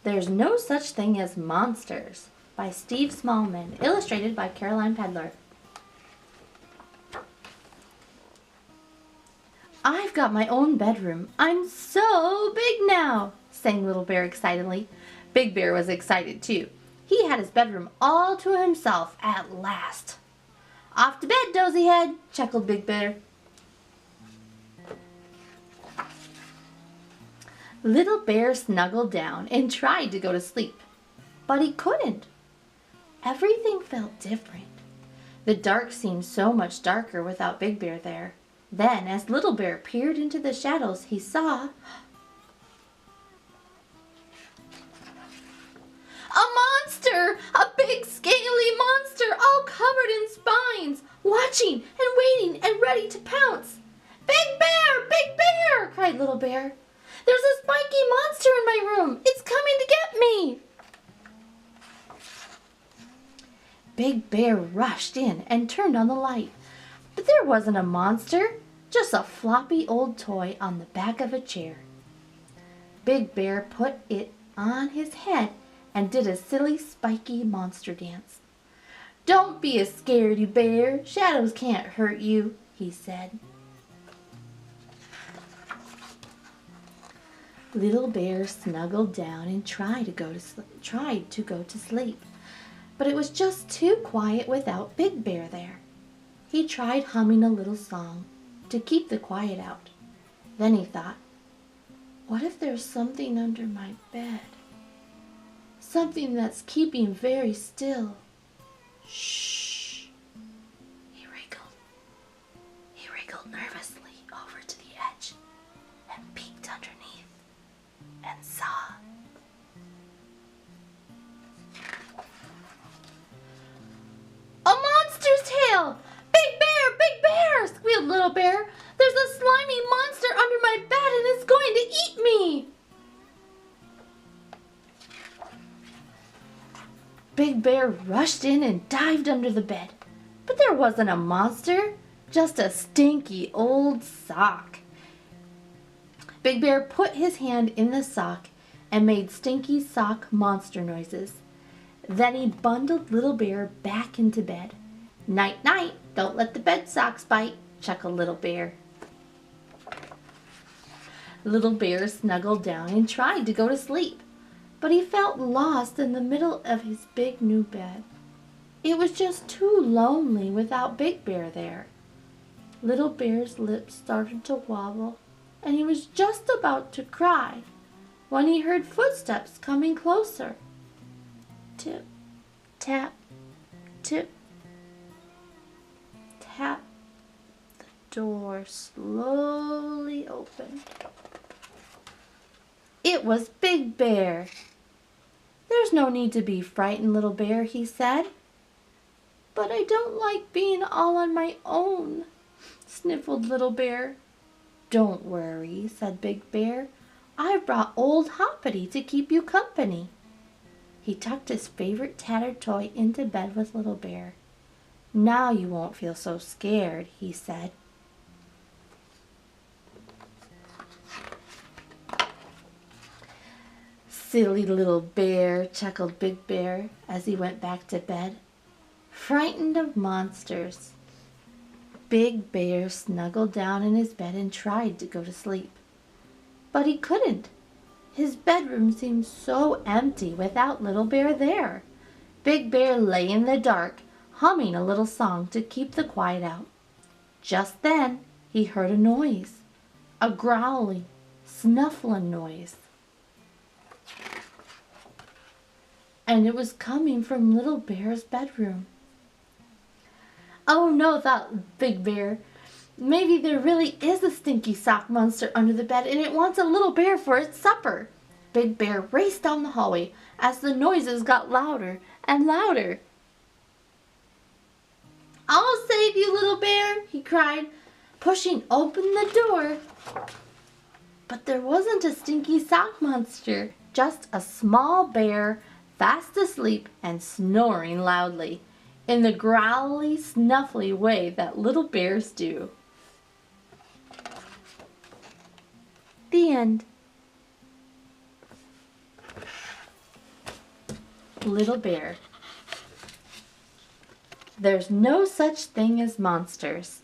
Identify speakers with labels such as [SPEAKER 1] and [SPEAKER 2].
[SPEAKER 1] There's No Such Thing as Monsters by Steve Smallman, illustrated by Caroline Pedler. I've got my own bedroom. I'm so big now, sang Little Bear excitedly. Big Bear was excited too. He had his bedroom all to himself at last. Off to bed, Dozy Head, chuckled Big Bear. Little Bear snuggled down and tried to go to sleep, but he couldn't. Everything felt different. The dark seemed so much darker without Big Bear there. Then, as Little Bear peered into the shadows, he saw a monster! A big, scaly monster, all covered in spines, watching and waiting and ready to pounce. Big Bear! Big Bear! Cried Little Bear. There's a spiky monster in my room. It's coming to get me. Big Bear rushed in and turned on the light. But there wasn't a monster, just a floppy old toy on the back of a chair. Big Bear put it on his head and did a silly spiky monster dance. Don't be a scaredy bear. Shadows can't hurt you, he said. Little Bear snuggled down and tried to go to sleep, but it was just too quiet without Big Bear there. He tried humming a little song to keep the quiet out. Then he thought, what if there's something under my bed? Something that's keeping very still. Shh. He wriggled nervously over to the edge and peeked underneath and saw a monster's tail! Big Bear! Big Bear! Squealed Little Bear. There's a slimy monster under my bed and it's going to eat me! Big Bear rushed in and dived under the bed. But there wasn't a monster, just a stinky old sock. Big Bear put his hand in the sock and made stinky sock monster noises. Then he bundled Little Bear back into bed. Night, night, don't let the bed socks bite, chuckled Little Bear. Little Bear snuggled down and tried to go to sleep, but he felt lost in the middle of his big new bed. It was just too lonely without Big Bear there. Little Bear's lips started to wobble, and he was just about to cry when he heard footsteps coming closer. Tip, tap, tip, tap. The door slowly opened. It was Big Bear. There's no need to be frightened, Little Bear, he said. But I don't like being all on my own, sniffled Little Bear. Don't worry, said Big Bear. I've brought old Hoppity to keep you company. He tucked his favorite tattered toy into bed with Little Bear. Now you won't feel so scared, he said. Silly little bear, chuckled Big Bear as he went back to bed. Frightened of monsters. Big Bear snuggled down in his bed and tried to go to sleep. But he couldn't. His bedroom seemed so empty without Little Bear there. Big Bear lay in the dark, humming a little song to keep the quiet out. Just then he heard a noise, a growling, snuffling noise. And it was coming from Little Bear's bedroom. Oh no, thought Big Bear. Maybe there really is a stinky sock monster under the bed and it wants a little bear for its supper. Big Bear raced down the hallway as the noises got louder and louder. I'll save you, Little Bear, he cried, pushing open the door. But there wasn't a stinky sock monster, just a small bear fast asleep and snoring loudly, in the growly, snuffly way that little bears do. The end. Little Bear. There's no such thing as monsters.